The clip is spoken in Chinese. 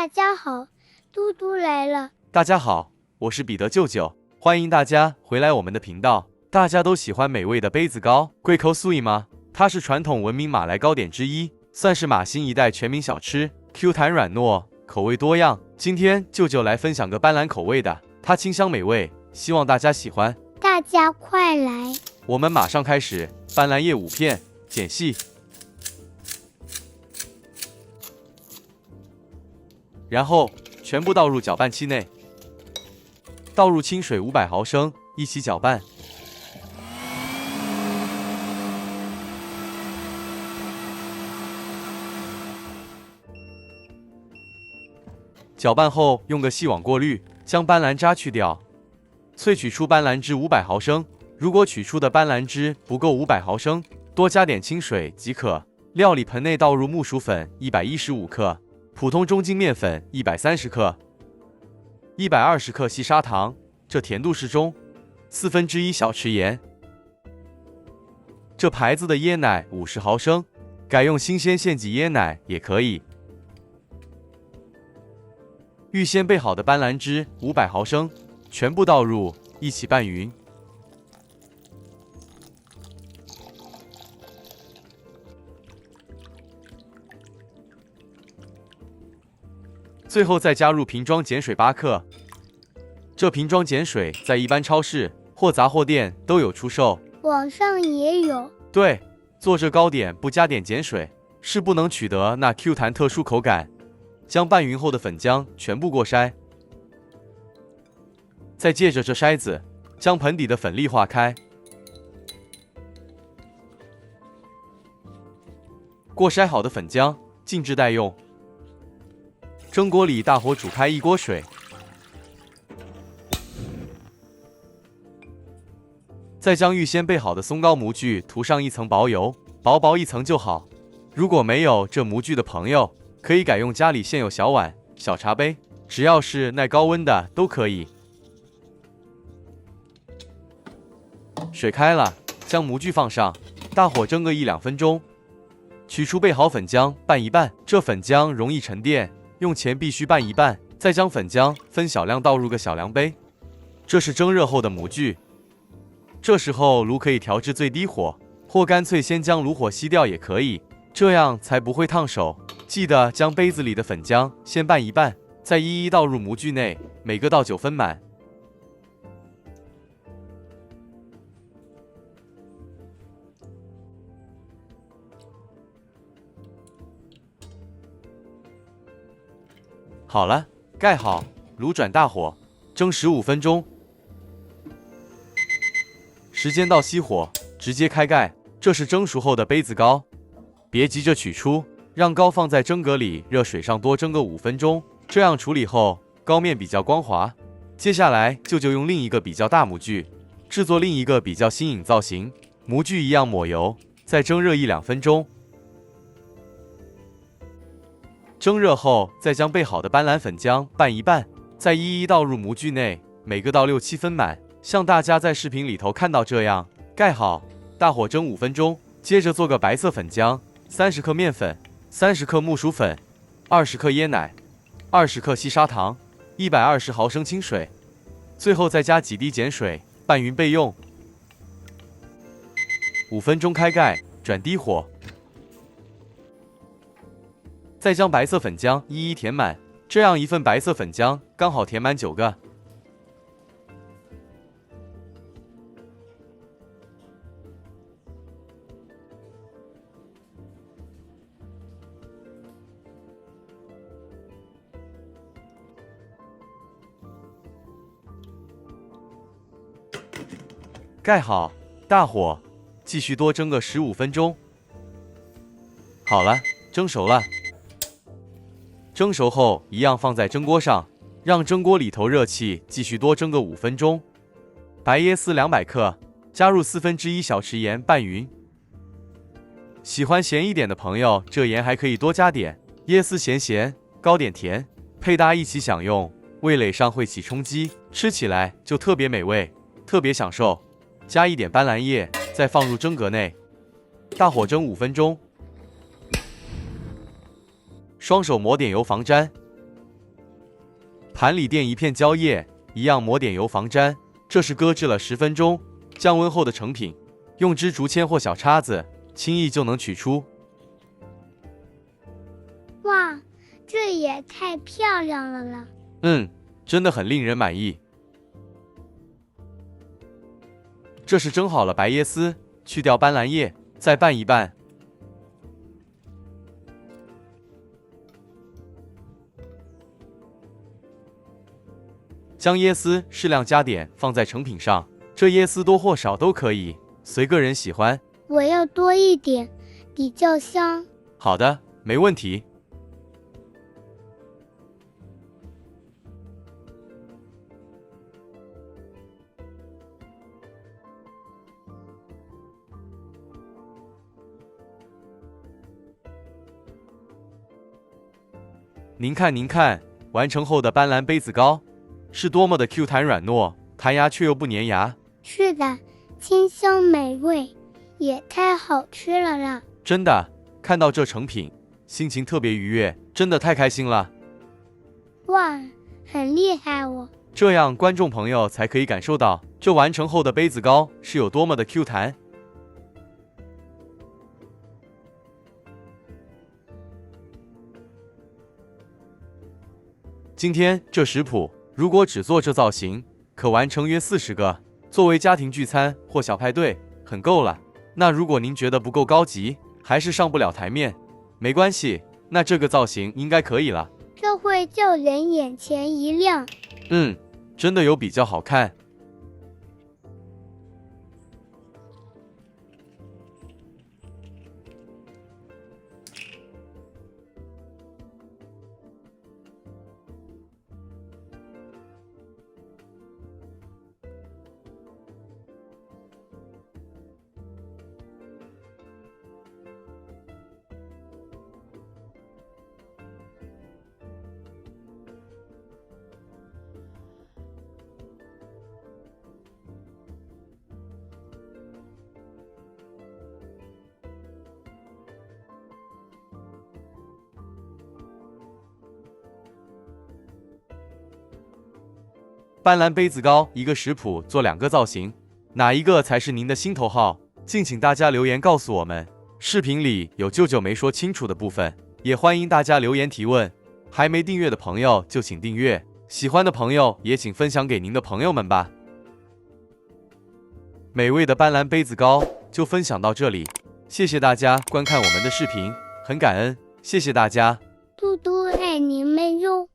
大家好，嘟嘟来了。大家好，我是彼得舅舅，欢迎大家回来我们的频道。大家都喜欢美味的杯子糕、贵口素 吗？它是传统文明马来糕点之一，算是马新一代全民小吃。Q 弹软糯，口味多样。今天舅舅来分享个斑斓口味的，它清香美味，希望大家喜欢。大家快来！我们马上开始。斑斓叶5片，剪细。然后全部倒入搅拌器内，倒入清水500毫升，一起搅拌。搅拌后，用个细网过滤，将斑斓渣去掉。萃取出斑斓汁500毫升，如果取出的斑斓汁不够500毫升，多加点清水即可。料理盆内倒入木薯粉115克。普通中筋面粉130克，120克细砂糖，这甜度适中，1/4小匙盐。这牌子的椰奶50毫升，改用新鲜现挤椰奶也可以。预先备好的斑斓汁500毫升，全部倒入，一起拌匀。最后再加入瓶装碱水8克，这瓶装碱水在一般超市或杂货店都有出售，网上也有。对，做这糕点不加点碱水是不能取得那 Q 弹特殊口感。将拌匀后的粉浆全部过筛，再借着这筛子将盆底的粉粒化开。过筛好的粉浆静置待用。蒸锅里大火煮开1锅水，再将预先备好的松糕模具涂上一层薄油，薄薄一层就好。如果没有这模具的朋友，可以改用家里现有小碗、小茶杯，只要是耐高温的都可以。水开了，将模具放上，大火蒸个1-2分钟。取出备好粉浆，拌一拌。这粉浆容易沉淀，用前必须拌一拌，再将粉浆分小量倒入个小量杯。这是蒸热后的模具，这时候炉可以调至最低火，或干脆先将炉火熄掉也可以，这样才不会烫手。记得将杯子里的粉浆先拌一拌，再一一倒入模具内，每个倒9分满。好了，盖好，炉转大火，蒸15分钟。时间到熄火，直接开盖。这是蒸熟后的杯子糕，别急着取出，让糕放在蒸格里热水上多蒸个5分钟，这样处理后糕面比较光滑。接下来舅舅用另一个比较大模具制作另一个比较新颖造型，模具一样抹油，再蒸热1-2分钟。蒸热后，再将备好的斑斓粉浆拌一拌，再一一倒入模具内，每个倒6-7分满，像大家在视频里头看到这样。盖好，大火蒸5分钟。接着做个白色粉浆，30克面粉，30克木薯粉，20克椰奶，20克细砂糖，120毫升清水，最后再加几滴碱水，拌匀备用。5分钟开盖，转低火。再将白色粉浆一一填满，这样一份白色粉浆刚好填满9个。盖好，大火，继续多蒸个15分钟。好了，蒸熟了。蒸熟后一样放在蒸锅上，让蒸锅里头热气继续多蒸个5分钟。白椰丝200克，加入1/4小匙盐拌匀。喜欢咸一点的朋友，这盐还可以多加点。椰丝咸咸，糕点甜，配搭一起享用，味蕾上会起冲击，吃起来就特别美味，特别享受。加一点斑斓叶，再放入蒸格内，大火蒸5分钟。双手抹点油防粘，盘里垫一片胶液，一样抹点油防粘。这是搁置了10分钟，降温后的成品，用支竹签或小叉子轻易就能取出。哇，这也太漂亮了啦！真的很令人满意。这是蒸好了白椰丝，去掉斑斓叶，再拌一拌。将椰丝适量加点放在成品上，这椰丝多或少都可以，随个人喜欢。我要多一点，比较香。好的，没问题。您看，完成后的斑斓杯子糕是多么的 Q 弹软糯，弹牙却又不粘牙。是的，清香美味，也太好吃了啦！真的，看到这成品，心情特别愉悦，真的太开心了。哇，很厉害哦！这样观众朋友才可以感受到这完成后的杯子糕是有多么的 Q 弹。今天这食谱，如果只做这造型，可完成约40个，作为家庭聚餐或小派对，很够了。那如果您觉得不够高级，还是上不了台面，没关系，那这个造型应该可以了。这会叫人眼前一亮。真的有比较好看。斑斓杯子糕一个食谱做2个造型，哪一个才是您的心头好？敬请大家留言告诉我们。视频里有舅舅没说清楚的部分，也欢迎大家留言提问。还没订阅的朋友就请订阅，喜欢的朋友也请分享给您的朋友们吧。美味的斑斓杯子糕就分享到这里，谢谢大家观看我们的视频，很感恩，谢谢大家。嘟嘟爱你们哟。